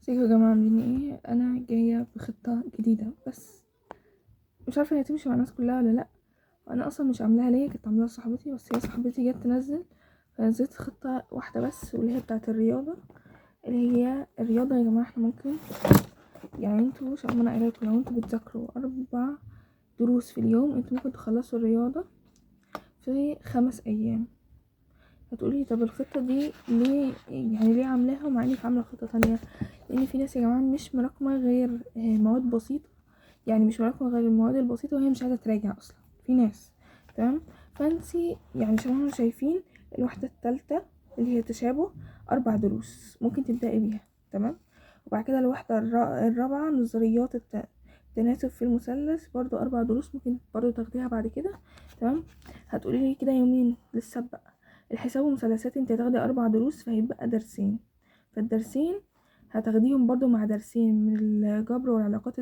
ازيكم يا جماعة عاملين ايه؟ انا جاية بخطة جديدة، بس مش عارفة هي هتمشي مع الناس كلها ولا لا. وانا اصلا مش عاملاها ليا، كانت عاملاها صاحبتي، بس هي صاحبتي جت تنزل فنزلت خطة واحدة بس، واللي هي بتاعة الرياضة. اللي هي الرياضة يا جماعة احنا ممكن، يعني انتوا شبه ما انا قايلة، لو انتوا بتذاكروا 4 دروس في اليوم انتوا ممكن تخلصوا الرياضة في 5 ايام. هتقولي طب الخطة دي ليه، يعني ليه عاملاها ومع انك عاملة خطة تانية؟ لان في ناس يا جماعة مش مراكمة غير مواد بسيطة، يعني مش مراكمة غير المواد البسيطة وهي مش عايزة تراجع اصلا. في ناس تمام. فانتي يعني شبه ما شايفين الوحدة التالتة اللي هي تشابه 4 دروس ممكن تبدأي بيها، تمام. وبعد كده الوحدة الرابعة نظريات التناسب في المثلث، برضو 4 دروس ممكن برضو تاخديها بعد كده، تمام. هتقولي لي كده يومين لسه بقى الحساب ومثلثات، انت هتاخدي 4 دروس فهيبقى درسين، فالدرسين هتاخديهم برضو مع درسين من الجبر والعلاقات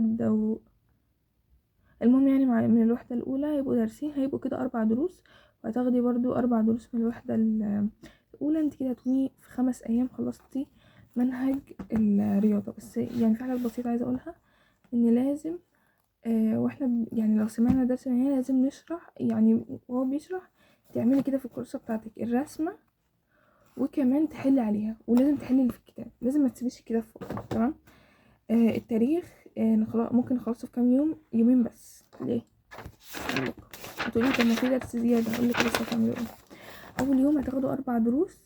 المهم يعني من الوحدة الأولى هيبقوا درسين، هيبقوا كده 4 دروس. وهتاخدي برضو 4 دروس من الوحدة الأولى. انت كده هتكوني في 5 أيام خلصتي منهج الرياضة. بس يعني في حاجات بسيطة عايزة أقولها، إن لازم واحنا يعني لو سمعنا درس من هنا لازم نشرح، يعني وهو بيشرح تعملي كده في الكورسة بتاعتك الرسمة، وكمان تحلي عليها، ولازم تحلي اللي في الكتاب، لازم ما تسيبيش الكتاب فوق، تمام. التاريخ ممكن نخلصه في كام يوم، يومين بس. ليه؟ هتقولي طب ما في درس زياده، هقولك لسه هتعملوا ايه. اول يوم هتاخدوا 4 دروس،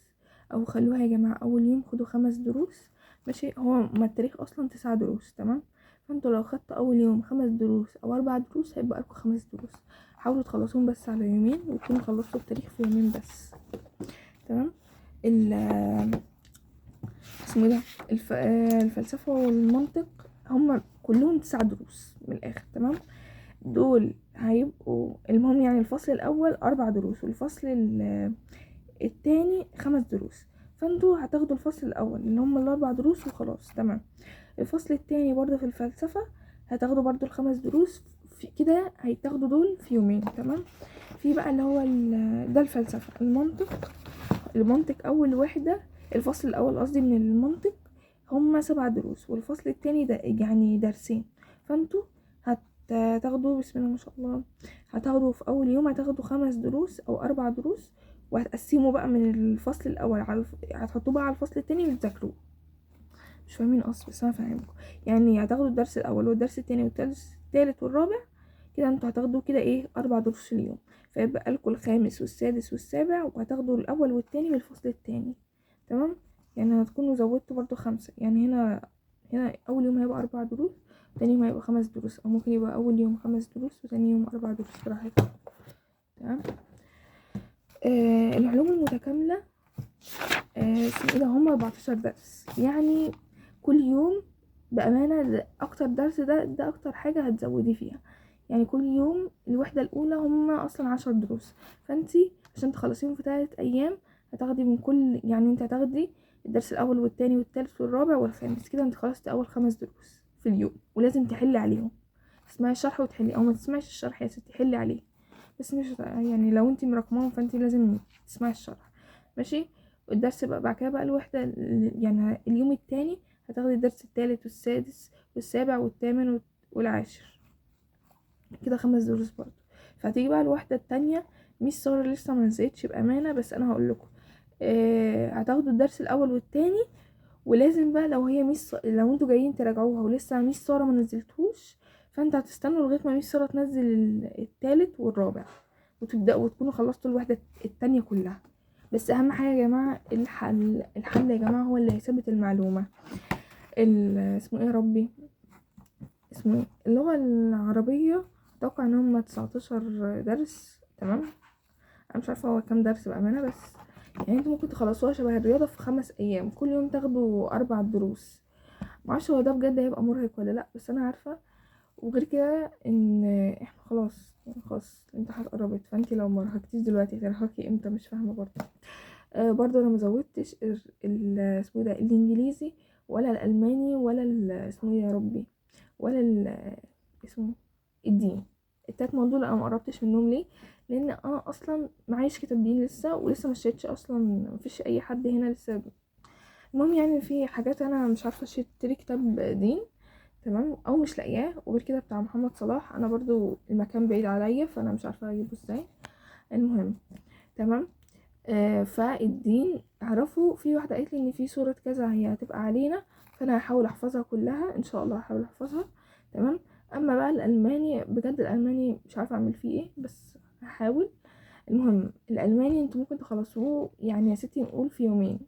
او خلوها يا جماعه اول يوم خدوا 5 دروس، ماشي. هو ما التاريخ اصلا 9 دروس، تمام. فانتوا لو خدتوا اول يوم 5 دروس او 4 دروس هيبقى لكم 5 دروس. حاولوا تخلصوهم بس على يومين، وتكونوا خلصتوا التاريخ في يومين بس، تمام. ال اسمه ده الفلسفة والمنطق هما كلهم 9 دروس من الآخر، تمام. دول هيبقوا المهم يعني الفصل الأول 4 دروس، والفصل التاني 5 دروس. فانتوا هتاخدوا الفصل الأول اللي هما ال4 دروس وخلاص، تمام. الفصل التاني برضه في الفلسفة هتاخدوا برضه ال5 دروس، في كده هيتاخدوا دول في يومين، تمام. في بقى اللي هو ده الفلسفة. المنطق أول وحدة، الفصل الأول قصدي من المنطق هما 7 دروس، والفصل التاني ده يعني درسين. فانتوا هتاخدوا بسم الله ما شاء الله، هتاخدوا في أول يوم هتاخدوا 5 دروس أو 4 دروس، وهتقسموا بقى من الفصل الأول هتحطوه بقى على الفصل التاني وتذاكروه. مش فاهمين أصلا بس أنا فاهمكم. يعني هتاخدوا الدرس الأول والدرس التاني والتالت والرابع، كده انتوا هتاخدوا كده ايه 4 دروس في اليوم، فيبقى لكم الخامس والسادس والسابع، وهتاخدوا الاول والتاني من الفصل التاني، تمام. يعني هتكونوا زودتوا برضو 5، يعني هنا اول يوم هيبقى 4 دروس، تاني يوم هيبقى 5 دروس، او ممكن يبقى اول يوم 5 دروس وتاني يوم 4 دروس براحتكم، تمام. العلوم المتكاملة اسمه ايه ده، هما 14 درس، يعني كل يوم بأمانة ده اكتر درس، ده اكتر حاجة هتزودي فيها. يعني كل يوم الوحدة الاولى هما اصلا 10 دروس، فانتي عشان تخلصيهم في 3 ايام هتاخدي من كل، يعني انت هتاخدي الدرس الاول والتاني والتالت والرابع والخامس، كده انت خلصتي اول 5 دروس في اليوم، ولازم تحلي عليهم. تسمعي الشرح وتحلي، او ما تسمعيش الشرح يا ستي حلي عليه، بس مش يعني لو انتي مرقماهم فانتي لازم تسمعي الشرح، ماشي. والدرس بقى بعد كده بقى الوحدة يعني اليوم التاني هتاخدي الدرس التالت والسادس والسابع والثامن والعاشر، كده 5 دروس برضو. فهتيجي بقى الوحدة التانية، ميس سارة لسه ما نزلتش بأمانة، بس انا هقول لكم هتاخدوا الدرس الاول والتاني، ولازم بقى لو انتوا جايين تراجعوها ولسه ميس سارة ما نزلتوش، فانت هتستنوا لغايه ما ميس سارة تنزل التالت والرابع، وتبداوا وتكونوا خلصتوا الوحدة التانية كلها. بس اهم حاجه يا جماعه الحل يا جماعه هو اللي هيثبت المعلومه. اسمه ايه يا ربي، اسمه ايه اللغه العربيه، اتوقع ان هم 19 درس، تمام. انا مش عارفه هو كام درس بامانه، بس يعني انتوا ممكن تخلصوها شبه الرياضه في 5 ايام، كل يوم تاخدوا 4 دروس. معرفش هو ده بجد هيبقى مرهق ولا لا، بس انا عارفه. وغير كده ان احنا خلاص يعني خلاص الامتحانات قربت، فانتي لو مرهقتيش دلوقتي هترهقي امتى؟ مش فاهمه برضه. برضو انا مزودتش اسمه ده الانجليزي ولا الالماني ولا اسمه ايه يا ربي، ولا اسمه الدين. التلات موضوع انا مقربتش منهم. ليه؟ لان انا اصلا معيش كتاب دين لسه، ولسه ما اشتريتش اصلا، مفيش اي حد هنا لسه المهم يعني في حاجات انا مش عارفه اشتري كتاب دين، تمام، او مش لاقياه، وغير كده بتاع محمد صلاح انا برضو المكان بعيد عليا، فانا مش عارفه اجيبه ازاي. المهم، تمام. فالدين اعرفه، في واحده قالت لي ان في سوره كذا هي هتبقى علينا، فانا هحاول احفظها كلها ان شاء الله، هحاول احفظها، تمام. اما بقى الالماني، بجد الالماني مش عارفه اعمل فيه ايه، بس هحاول. المهم الالماني انتوا ممكن تخلصوه يعني يا ستي نقول في يومين،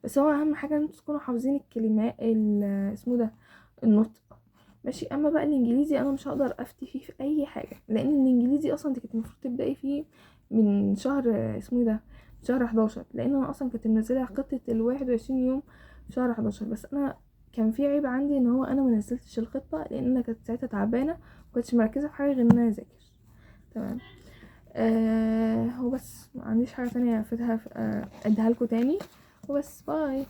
بس هو اهم حاجه ان انتوا تكونوا حافظين الكلمات اسمه ده النطق، ماشي. اما بقى الانجليزي انا مش هقدر افتي فيه في اي حاجه، لان الانجليزي اصلا انت كنت المفروض تبداي فيه من شهر اسمه ده شهر 11، لان انا اصلا كنت منزله خطه ال21 يوم في شهر 11، بس انا كان في عيب عندي ان هو انا ما نزلتش الخطه، لان انا كنت ساعتها تعبانه، وكنتش مركزه في حاجه غير ان انا اذاكر، تمام. وبس ما عنديش حاجه تانية افيدها اديها لكم تاني، وبس باي.